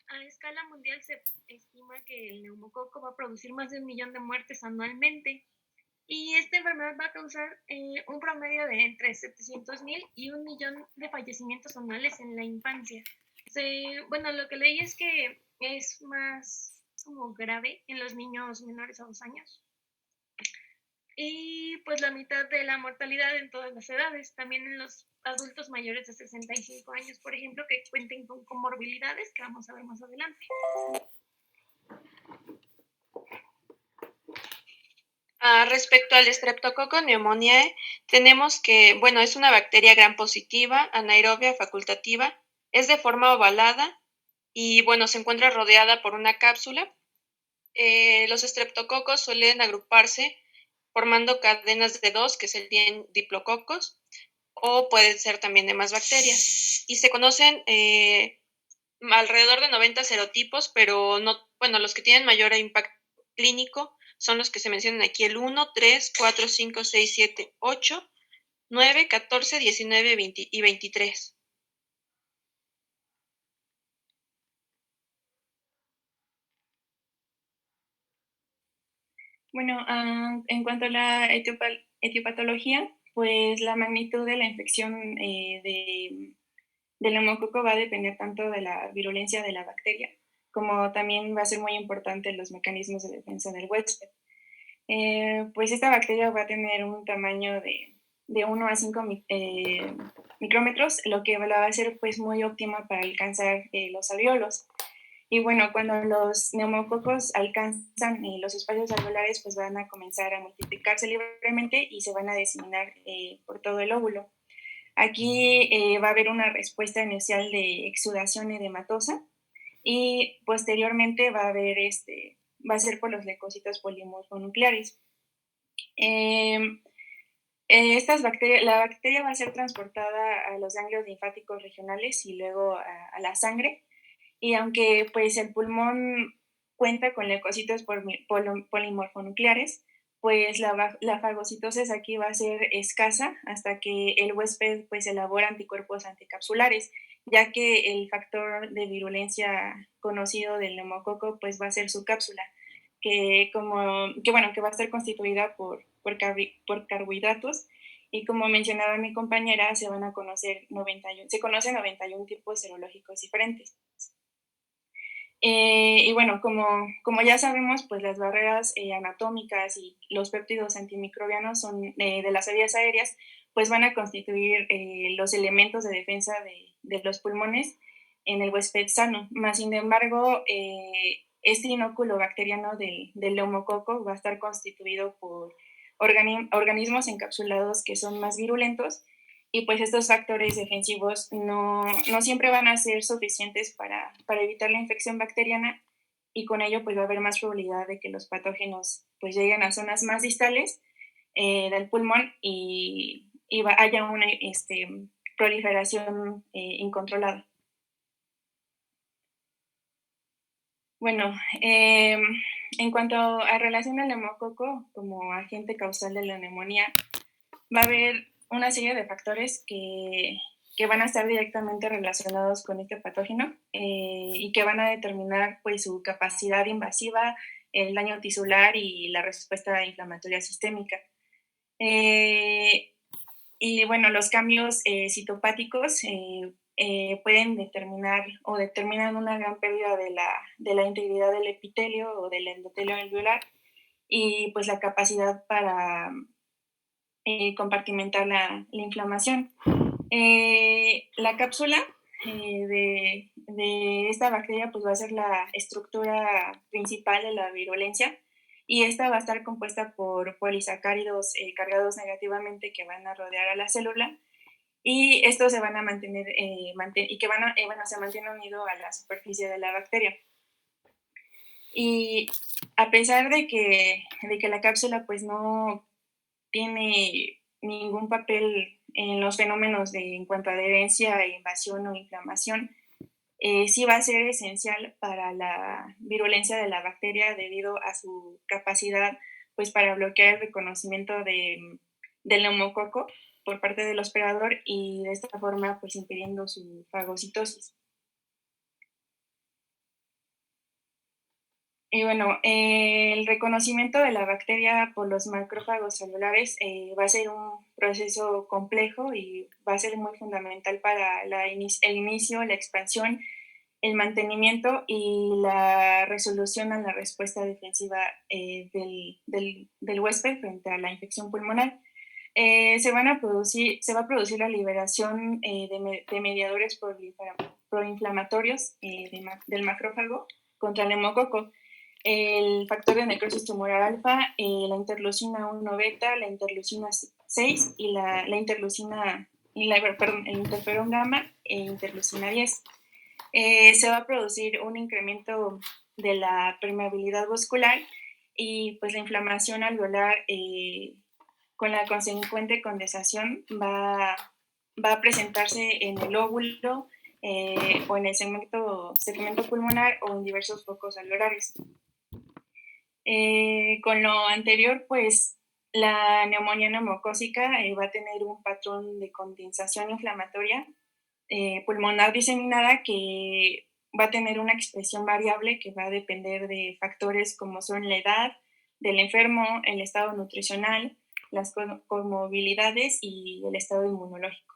a escala mundial se estima que el neumococo va a producir más de 1 millón de muertes anualmente. Y esta enfermedad va a causar un promedio de entre 700,000 y 1 millón de fallecimientos anuales en la infancia. Bueno, lo que leí es que es más como grave en los niños menores a 2 años. Y pues la mitad de la mortalidad en todas las edades, también en los adultos mayores de 65 años, por ejemplo, que cuenten con comorbilidades que vamos a ver más adelante. Respecto al Streptococcus pneumoniae, tenemos que, bueno, es una bacteria gram positiva, anaerobia, facultativa, es de forma ovalada y, bueno, se encuentra rodeada por una cápsula. Los estreptococos suelen agruparse formando cadenas de 2, que serían diplococos, o pueden ser también de más bacterias. Y se conocen alrededor de 90 serotipos, pero no, bueno, los que tienen mayor impacto clínico son los que se mencionan aquí, el 1, 3, 4, 5, 6, 7, 8, 9, 14, 19, 20 y 23. Bueno, en cuanto a la etiopatología, pues la magnitud de la infección del neumococo va a depender tanto de la virulencia de la bacteria, como también va a ser muy importante los mecanismos de defensa del huésped. Pues esta bacteria va a tener un tamaño de 1 a 5 micrómetros, lo que la va a hacer pues muy óptima para alcanzar los alvéolos. Y bueno, cuando los neumococos alcanzan los espacios alveolares, pues van a comenzar a multiplicarse libremente y se van a diseminar por todo el óvulo. Aquí va a haber una respuesta inicial de exudación edematosa y posteriormente va a ser por los leucocitos polimorfonucleares. La bacteria va a ser transportada a los ganglios linfáticos regionales y luego a la sangre. Y aunque pues el pulmón cuenta con leucocitos polimorfonucleares, pues la fagocitosis aquí va a ser escasa hasta que el huésped pues elabora anticuerpos anticapsulares, ya que el factor de virulencia conocido del neumococo pues va a ser su cápsula, que va a estar constituida por carbohidratos, y como mencionaba mi compañera, se conocen 91 tipos serológicos diferentes. Y bueno, como ya sabemos, pues las barreras anatómicas y los péptidos antimicrobianos de las vías aéreas, pues van a constituir los elementos de defensa de los pulmones en el huésped sano. Más sin embargo, este inóculo bacteriano del neumococo va a estar constituido por organismos encapsulados que son más virulentos, y pues estos factores defensivos no siempre van a ser suficientes para evitar la infección bacteriana, y con ello pues va a haber más probabilidad de que los patógenos pues lleguen a zonas más distales del pulmón y haya una proliferación incontrolada. Bueno, en cuanto a relación al neumococo como agente causal de la neumonía, va a haber una serie de factores que van a estar directamente relacionados con este patógeno y que van a determinar pues su capacidad invasiva, el daño tisular y la respuesta inflamatoria sistémica. Y bueno, los cambios citopáticos pueden determinar o determinan una gran pérdida de la integridad del epitelio o del endotelio alveolar, y pues la capacidad para compartimentar la inflamación. La cápsula de esta bacteria pues va a ser la estructura principal de la virulencia, y esta va a estar compuesta por polisacáridos cargados negativamente que van a rodear a la célula, y estos se van a mantener se mantienen unidos a la superficie de la bacteria. Y a pesar de que la cápsula pues no tiene ningún papel en los fenómenos en cuanto a adherencia, invasión o inflamación, sí va a ser esencial para la virulencia de la bacteria debido a su capacidad pues para bloquear el reconocimiento del neumococo por parte del hospedador, y de esta forma pues impidiendo su fagocitosis. Y bueno, el reconocimiento de la bacteria por los macrófagos celulares va a ser un proceso complejo y va a ser muy fundamental para el inicio, la expansión, el mantenimiento y la resolución a la respuesta defensiva del huésped frente a la infección pulmonar. Se va a producir la liberación de mediadores proinflamatorios del macrófago contra el neumococo. El factor de necrosis tumoral alfa, la interleucina 1 beta, la interleucina 6 y la interleucina, el interferón gamma e interleucina 10. Se va a producir un incremento de la permeabilidad vascular y pues la inflamación alveolar con la consecuente condensación va a presentarse en el óvulo o en el segmento pulmonar o en diversos focos alveolares. Con lo anterior, pues la neumonía neumocócica va a tener un patrón de condensación inflamatoria pulmonar diseminada que va a tener una expresión variable que va a depender de factores como son la edad del enfermo, el estado nutricional, las comorbilidades y el estado inmunológico.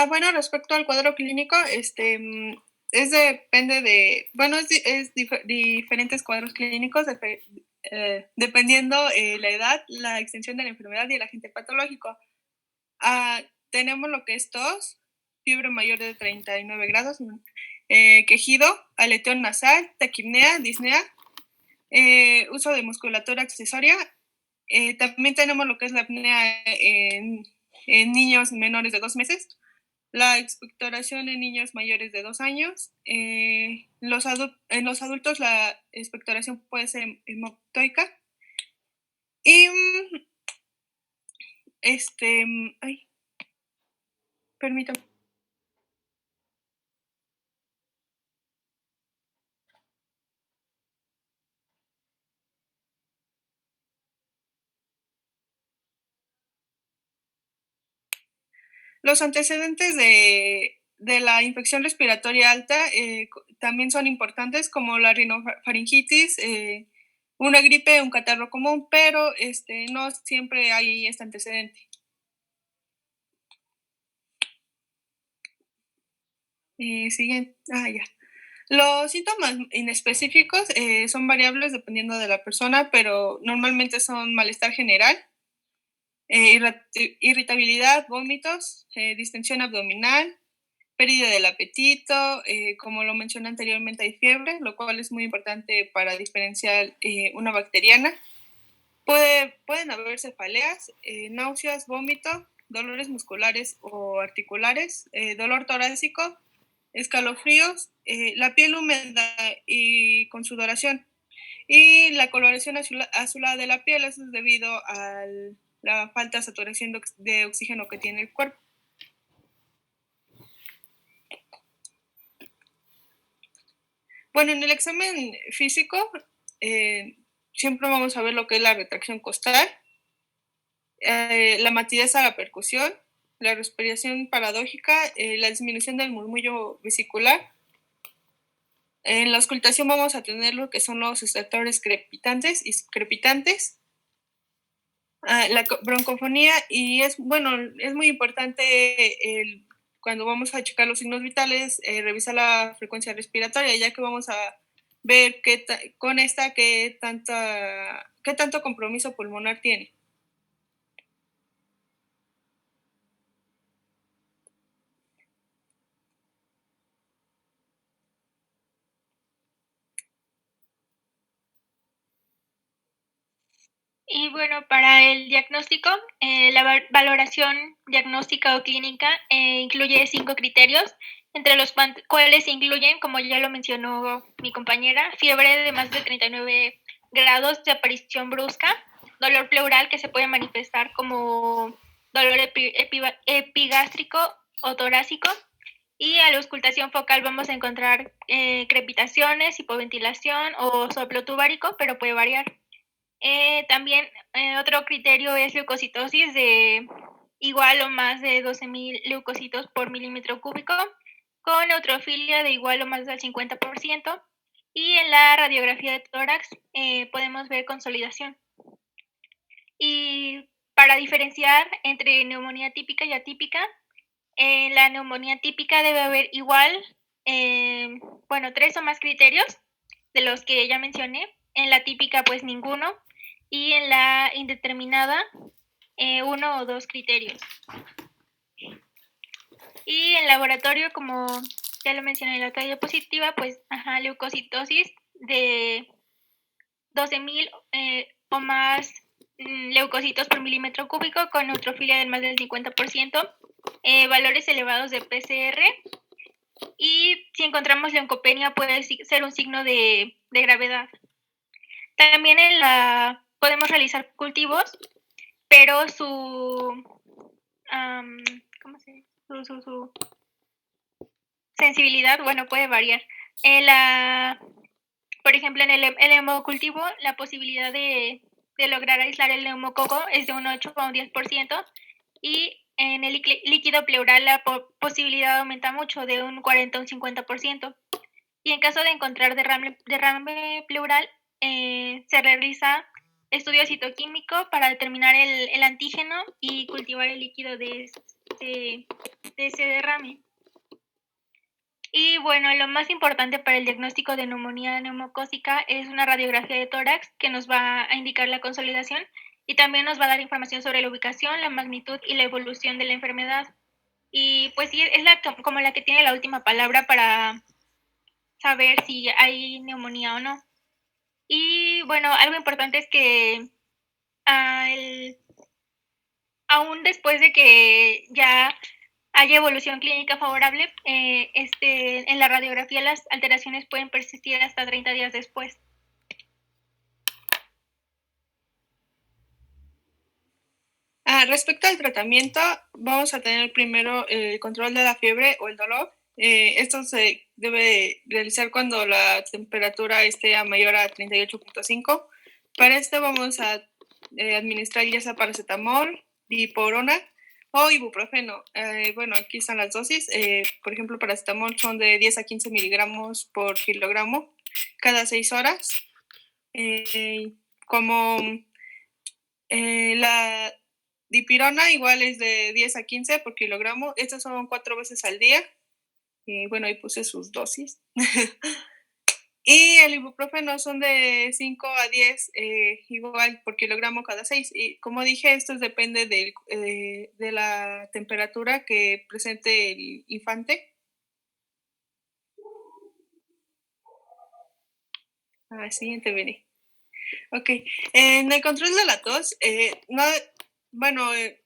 Bueno, respecto al cuadro clínico, depende de, bueno, diferentes cuadros clínicos dependiendo la edad, la extensión de la enfermedad y el agente patológico. Tenemos lo que es tos, fiebre mayor de 39 grados, quejido, aleteo nasal, taquipnea, disnea, uso de musculatura accesoria. También tenemos lo que es la apnea en niños menores de 2 meses, la expectoración en niños mayores de 2 años. En los adultos la expectoración puede ser hemoptoica. Y permítame. Los antecedentes de la infección respiratoria alta también son importantes, como la rinofaringitis, una gripe, un catarro común, pero no siempre hay este antecedente. Siguiente. Ya. Los síntomas inespecíficos son variables dependiendo de la persona, pero normalmente son malestar general, irritabilidad, vómitos, distensión abdominal, pérdida del apetito, como lo mencioné anteriormente, hay fiebre, lo cual es muy importante para diferenciar una bacteriana. Pueden haber cefaleas, náuseas, vómito, dolores musculares o articulares, dolor torácico, escalofríos, la piel húmeda y con sudoración. Y la coloración azulada de la piel, eso es debido a la falta de saturación de oxígeno que tiene el cuerpo. Bueno, en el examen físico siempre vamos a ver lo que es la retracción costal, la matidez a la percusión, la respiración paradójica, la disminución del murmullo vesicular. En la auscultación vamos a tener lo que son los extractores crepitantes y crepitantes, la broncofonía, y es muy importante cuando vamos a checar los signos vitales, revisar la frecuencia respiratoria, ya que vamos a ver qué tanto compromiso pulmonar tiene. Y bueno, para el diagnóstico, la valoración diagnóstica o clínica incluye 5 criterios, entre los cuales se incluyen, como ya lo mencionó mi compañera, fiebre de más de 39 grados de aparición brusca, dolor pleural que se puede manifestar como dolor epigástrico o torácico, y a la auscultación focal vamos a encontrar crepitaciones, hipoventilación o soplo tubárico, pero puede variar. También otro criterio es leucocitosis de igual o más de 12,000 leucocitos por milímetro cúbico, con neutrofilia de igual o más del 50%, y en la radiografía de tórax podemos ver consolidación. Y para diferenciar entre neumonía típica y atípica, en la neumonía típica debe haber igual, 3 o más criterios de los que ya mencioné. En la típica, pues ninguno. Y en la indeterminada, 1 o 2 criterios. Y en laboratorio, como ya lo mencioné en la otra diapositiva, pues leucocitosis de 12,000 o más leucocitos por milímetro cúbico con neutrofilia del más del 50%, valores elevados de PCR, y si encontramos leucopenia puede ser un signo de gravedad. También podemos realizar cultivos, pero su sensibilidad, puede variar. Por ejemplo, en el hemocultivo, la posibilidad de lograr aislar el neumococo es de un 8 a un 10%, y en el líquido pleural la posibilidad aumenta mucho, de un 40 a un 50%. Y en caso de encontrar derrame pleural, se realiza estudio citoquímico para determinar el antígeno y cultivar el líquido de ese derrame. Y lo más importante para el diagnóstico de neumonía neumocócica es una radiografía de tórax que nos va a indicar la consolidación y también nos va a dar información sobre la ubicación, la magnitud y la evolución de la enfermedad. Y pues sí, es como la que tiene la última palabra para saber si hay neumonía o no. Y algo importante es que aún después de que ya haya evolución clínica favorable, en la radiografía las alteraciones pueden persistir hasta 30 días después. Respecto al tratamiento, vamos a tener primero el control de la fiebre o el dolor. Esto se debe realizar cuando la temperatura esté mayor a 38.5. Para esto vamos a administrar ya sea paracetamol, dipirona o ibuprofeno. Aquí están las dosis. Por ejemplo, paracetamol son de 10 a 15 miligramos por kilogramo cada 6 horas. La dipirona igual es de 10 a 15 por kilogramo. Estas son 4 veces al día. Ahí puse sus dosis. Y el ibuprofeno son de 5 a 10 igual por kilogramo cada 6. Y como dije, esto depende de la temperatura que presente el infante. Siguiente, veré. Ok. En el control de la tos,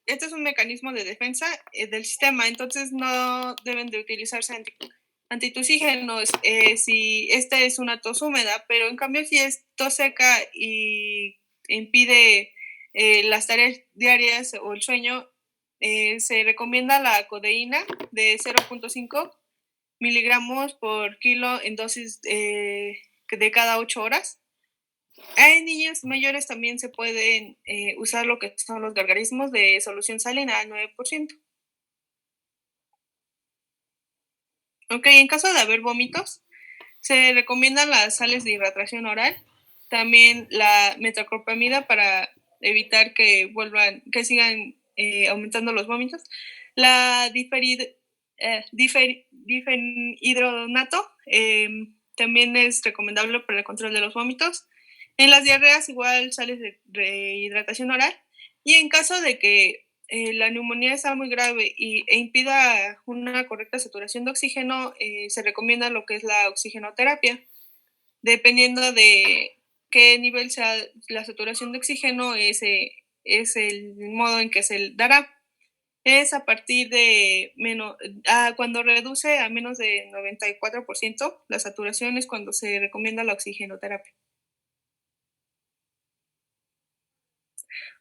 este es un mecanismo de defensa del sistema, entonces no deben de utilizarse antitusígenos si esta es una tos húmeda, pero en cambio si es tos seca y impide las tareas diarias o el sueño, se recomienda la codeína de 0.5 miligramos por kilo en dosis de cada 8 horas. En niños mayores también se pueden usar lo que son los gargarismos de solución salina al 9%. Ok, en caso de haber vómitos, se recomiendan las sales de hidratación oral, también la metoclopramida para evitar que sigan aumentando los vómitos, la difenhidronato también es recomendable para el control de los vómitos. En las diarreas igual sales de rehidratación oral, y en caso de que la neumonía sea muy grave e impida una correcta saturación de oxígeno, se recomienda lo que es la oxigenoterapia. Dependiendo de qué nivel sea la saturación de oxígeno, ese es el modo en que se dará. Es a partir de cuando reduce a menos de 94% la saturación es cuando se recomienda la oxigenoterapia.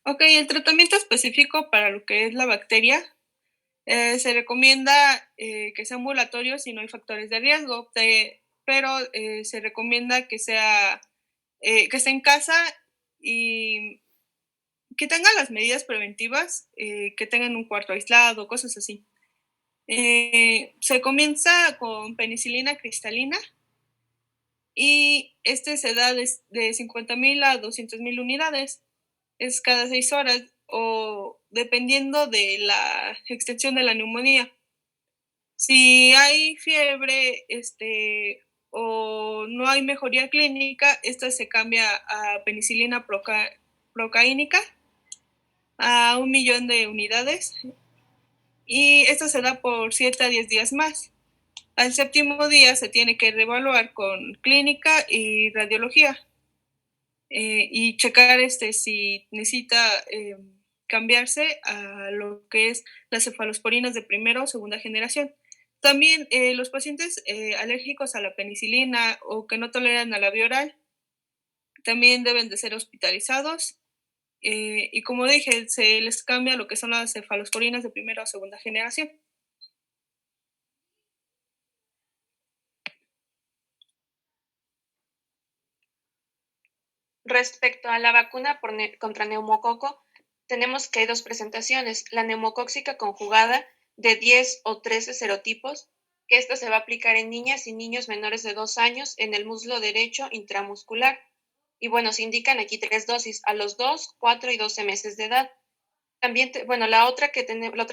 Ok, el tratamiento específico para lo que es la bacteria se recomienda que sea ambulatorio si no hay factores de riesgo, pero se recomienda que esté en casa y que tenga las medidas preventivas, que tengan un cuarto aislado, cosas así. Se comienza con penicilina cristalina y se da de 50,000 a 200,000 unidades. Es cada 6 horas o dependiendo de la extensión de la neumonía. Si hay fiebre o no hay mejoría clínica, esta se cambia a penicilina procaínica a 1,000,000 de unidades y esta se da por 7 a 10 días más. Al 7º día se tiene que reevaluar con clínica y radiología y checar si necesita cambiarse a lo que es las cefalosporinas de primera o segunda generación. También los pacientes alérgicos a la penicilina o que no toleran a la vía oral también deben de ser hospitalizados y como dije, se les cambia lo que son las cefalosporinas de primera o segunda generación. Respecto a la vacuna contra neumococo, tenemos que hay 2 presentaciones, la neumocóxica conjugada de 10 o 13 serotipos, que esta se va a aplicar en niñas y niños menores de 2 años en el muslo derecho intramuscular. Y bueno, se indican aquí 3 dosis, a los 2, 4 y 12 meses de edad. También, la otra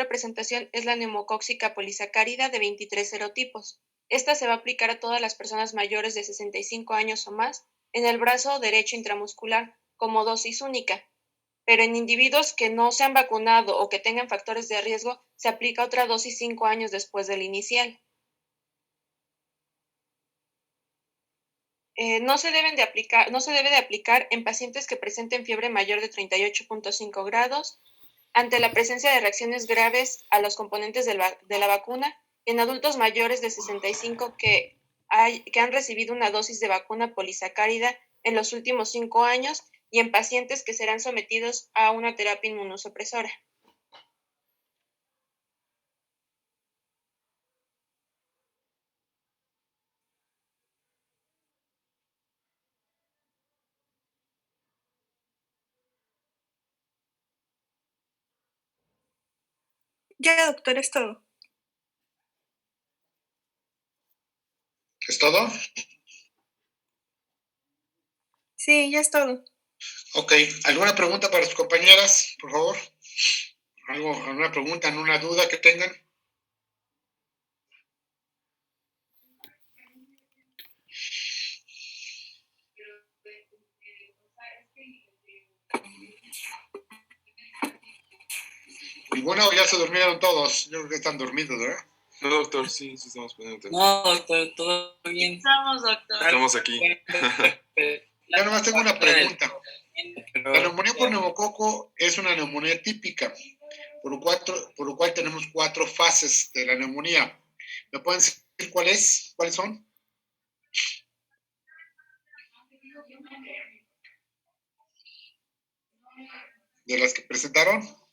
presentación es la neumocóxica polisacárida de 23 serotipos. Esta se va a aplicar a todas las personas mayores de 65 años o más en el brazo derecho intramuscular como dosis única, pero en individuos que no se han vacunado o que tengan factores de riesgo, se aplica otra dosis 5 años después del inicial. No se debe de aplicar en pacientes que presenten fiebre mayor de 38.5 grados, ante la presencia de reacciones graves a los componentes de la vacuna, en adultos mayores de 65 que han recibido una dosis de vacuna polisacárida en los últimos 5 años y en pacientes que serán sometidos a una terapia inmunosupresora. Ya, doctor, es todo. ¿Es todo? Sí, ya es todo. Ok, ¿alguna pregunta para sus compañeras, por favor? ¿Alguna pregunta, alguna duda que tengan? ¿Ninguna o ya se durmieron todos? Yo creo que están dormidos, ¿verdad? No, doctor, sí estamos pendientes. No, doctor, todo bien. Estamos, doctor. Estamos aquí. Yo nomás tengo una pregunta. La neumonía por neumococo es una neumonía típica, por lo cual tenemos 4 fases de la neumonía. ¿Me pueden decir cuáles son? ¿De las que presentaron?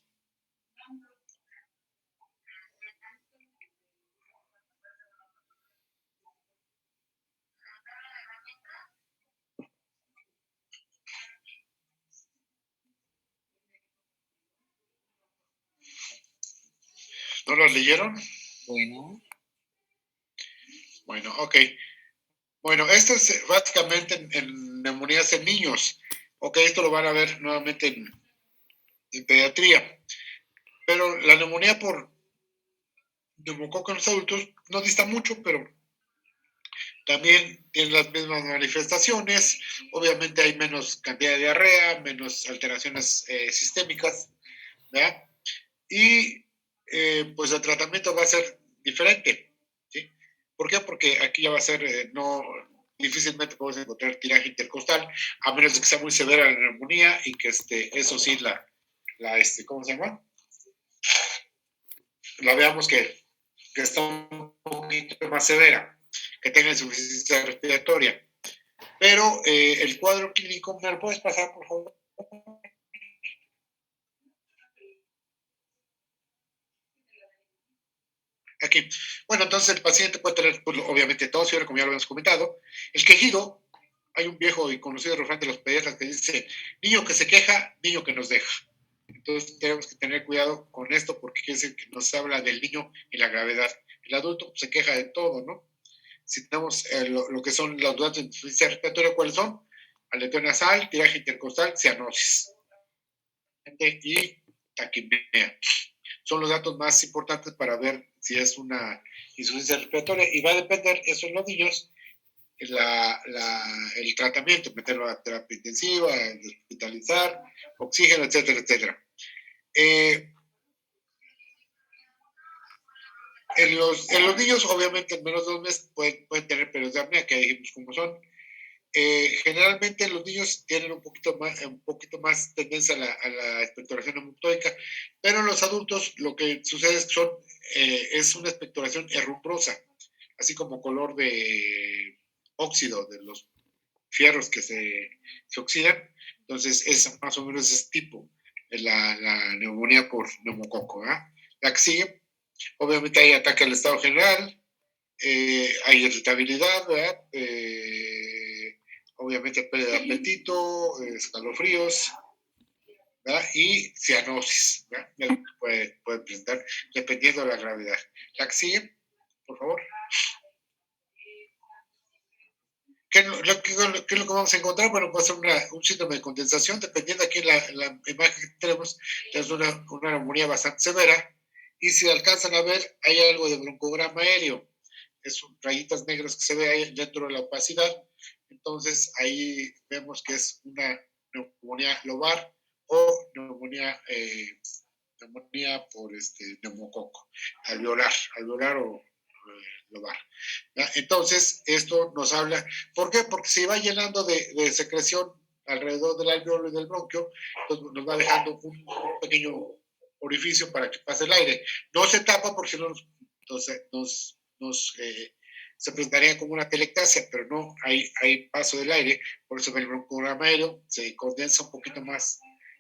¿No las leyeron? Bueno, ok. Bueno, esto es básicamente en neumonías en niños. Ok, esto lo van a ver nuevamente en pediatría. Pero la neumonía por neumococo en los adultos no dista mucho, pero también tiene las mismas manifestaciones. Obviamente hay menos cantidad de diarrea, menos alteraciones sistémicas, ¿verdad? Y pues el tratamiento va a ser diferente, ¿sí? ¿Por qué? Porque aquí ya va a ser, difícilmente podemos encontrar tiraje intercostal, a menos de que sea muy severa la neumonía y que eso sí, ¿cómo se llama? La veamos que está un poquito más severa, que tenga insuficiencia respiratoria. Pero el cuadro clínico, ¿me lo puedes pasar, por favor? Aquí. Bueno, entonces el paciente puede tener, pues, obviamente, tos, fiebre, como ya lo habíamos comentado. El quejido, hay un viejo y conocido refrán de los pediatras que dice, niño que se queja, niño que nos deja. Entonces tenemos que tener cuidado con esto porque quiere decir que nos habla del niño y la gravedad. El adulto pues, se queja de todo, ¿no? Si tenemos lo que son los datos de insuficiencia respiratoria, ¿cuáles son? Aleteo nasal, tiraje intercostal, cianosis y taquipnea. Son los datos más importantes para ver si es una insuficiencia respiratoria y va a depender, eso en los niños, el tratamiento, meterlo a terapia intensiva, hospitalizar, oxígeno, etcétera, etcétera. En los niños, obviamente, en menos de 2 meses pueden tener periodos de apnea, que dijimos cómo son. Generalmente los niños tienen un poquito más tendencia a la expectoración hemoptóica, pero en los adultos lo que sucede es una expectoración herrumbrosa, así como color de óxido de los fierros que se oxidan. Entonces es más o menos ese tipo, la neumonía por neumococo. La que sigue, obviamente hay ataque al estado general, hay irritabilidad, ¿verdad? Obviamente pérdida de apetito, escalofríos, ¿verdad? Y cianosis, ¿verdad? Puede presentar dependiendo de la gravedad. La que sigue, por favor. ¿Qué es lo que vamos a encontrar? Bueno, puede ser un síndrome de condensación, dependiendo aquí en la imagen que tenemos, es una neumonía bastante severa, y si alcanzan a ver, hay algo de broncograma aéreo, son rayitas negras que se ve ahí dentro de la opacidad, entonces ahí vemos que es una neumonía lobar o neumonía por neumococo, alveolar o lobar. Entonces, esto nos habla, ¿por qué? Porque se va llenando de secreción alrededor del alveolo y del bronquio, entonces nos va dejando un pequeño orificio para que pase el aire. No se tapa porque si no se presentaría como una telectasia, pero no hay paso del aire, por eso en el broncograma aéreo se condensa un poquito más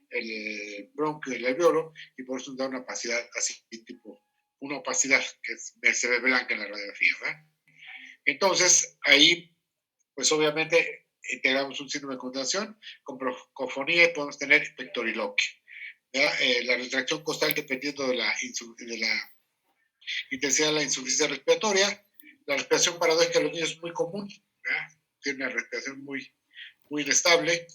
el bronquio y el alveolo y por eso nos da una opacidad así tipo una opacidad que se ve blanca en la radiografía, ¿verdad? Entonces, ahí, pues obviamente, integramos un síndrome de condensación con broncofonía y podemos tener pectoriloquio. La retracción costal dependiendo de la intensidad de la insuficiencia respiratoria. La respiración paradójica de los niños es muy común, ¿verdad? Tiene una respiración muy inestable.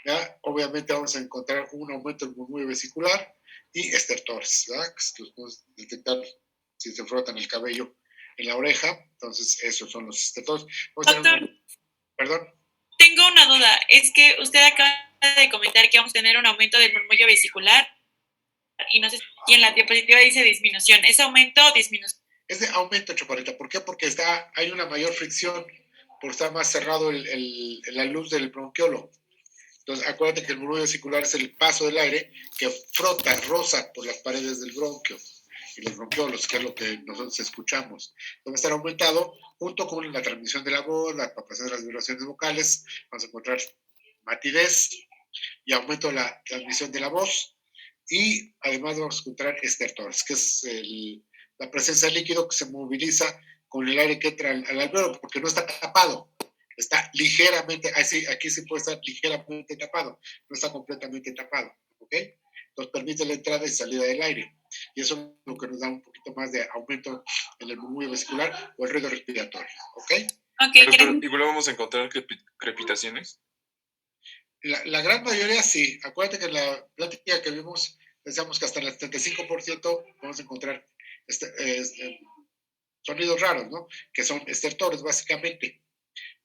¿Verdad? Obviamente vamos a encontrar un aumento del murmullo vesicular y estertores, ¿verdad? Que los podemos detectar si se frotan el cabello en la oreja. Entonces, esos son los estertores. Doctor, perdón. Tengo una duda. Es que usted acaba de comentar que vamos a tener un aumento del murmullo vesicular y en la diapositiva dice disminución. ¿Es aumento o disminución? Es de aumento, Chaparrita. ¿Por qué? Porque hay una mayor fricción por estar más cerrado la luz del bronquiolo. Entonces, acuérdate que el murmullo vesicular es el paso del aire que roza por las paredes del bronquio y los bronquiolos, que es lo que nosotros escuchamos. Entonces, va a estar aumentado junto con la transmisión de la voz, la capacidad de las vibraciones vocales. Vamos a encontrar matidez y aumento de la transmisión de la voz. Y además vamos a encontrar estertores, que es la presencia de líquido que se moviliza con el aire que entra al alveolo, porque no está tapado. Está ligeramente, aquí sí puede estar ligeramente tapado, no está completamente tapado, ¿ok? Entonces permite la entrada y salida del aire. Y eso es lo que nos da un poquito más de aumento en el murmullo vesicular o el ruido respiratorio, ¿ok? Doctor, ¿igual vamos a encontrar crepitaciones? La gran mayoría sí. Acuérdate que en la plática que vimos, decíamos que hasta el 75% vamos a encontrar sonidos raros, ¿no? Que son estertores, básicamente.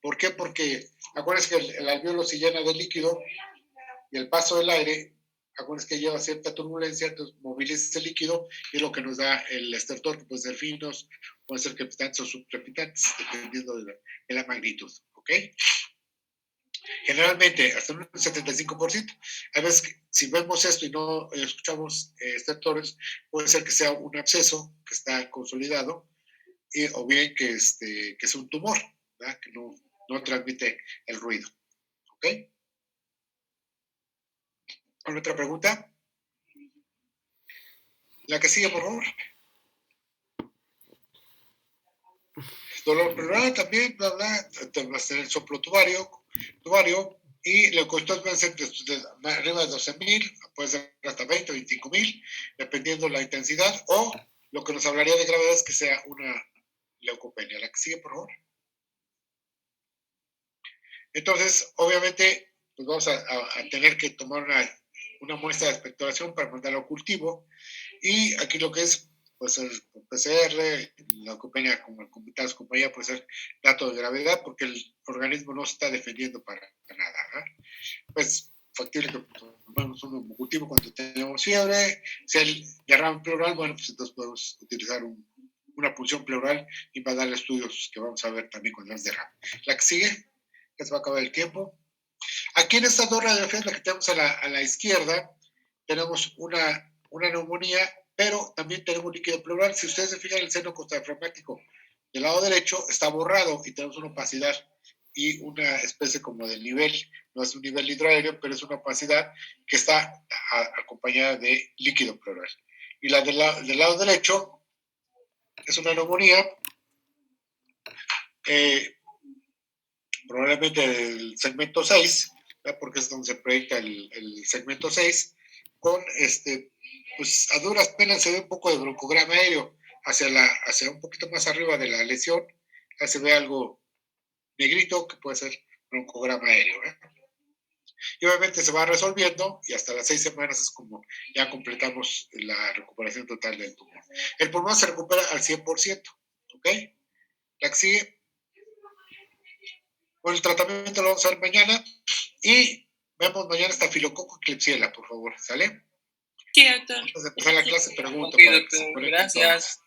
¿Por qué? Porque acuérdense que el alveolo se llena de líquido y el paso del aire, acuérdense que lleva cierta turbulencia, entonces moviliza ese líquido y es lo que nos da el estertor, que puede ser finos, puede ser crepitantes o subcrepitantes, dependiendo de la magnitud, ¿ok? Generalmente, hasta un 75%. A veces, si vemos esto y no escuchamos estertores, puede ser que sea un absceso que está consolidado o bien que es un tumor, ¿verdad? Que no transmite el ruido. ¿Ok? ¿Alguna otra pregunta? La que sigue, por favor. Dolor pleural también, bla, bla. Vas a tener soplo tubario, Y leucocitos pueden ser arriba de 12,000, puede ser hasta 20, 25,000, dependiendo la intensidad, o lo que nos hablaría de gravedad es que sea una leucopenia. La que sigue, por favor. Entonces, obviamente, pues vamos a tener que tomar una muestra de expectoración para mandarlo a cultivo. Y aquí lo que es, pues el PCR, la leucopenia, como comentadas compañía, puede ser dato de gravedad, porque el organismo no se está defendiendo para nada. Pues factible que tomemos un hemocultivo cuando tenemos fiebre. Si el derrame pleural, bueno, pues entonces podemos utilizar una punción pleural y va a dar estudios que vamos a ver también cuando es derrame. La que sigue, que se va a acabar el tiempo. Aquí en estas dos radiografías, la que tenemos a la izquierda, tenemos una neumonía, pero también tenemos líquido pleural. Si ustedes se fijan, el seno costadiafragmático del lado derecho está borrado y tenemos una opacidad y una especie como de nivel, no es un nivel hidroaéreo, pero es una opacidad que está acompañada de líquido pleural. Y la del lado derecho es una neumonía, probablemente del segmento 6, ¿verdad? Porque es donde se proyecta el segmento 6, con pues a duras penas se ve un poco de broncograma aéreo hacia un poquito más arriba de la lesión, ya se ve algo negrito que puede ser broncograma aéreo. Y obviamente se va resolviendo y hasta las 6 semanas es como ya completamos la recuperación total del pulmón. El pulmón se recupera al 100%, ¿ok? La que sigue. Bueno, el tratamiento lo vamos a ver mañana y vemos mañana estafilococo y Klebsiella, por favor, ¿sale? Sí, doctor. Antes de empezar la clase, pregunto. Ok, doctor, gracias.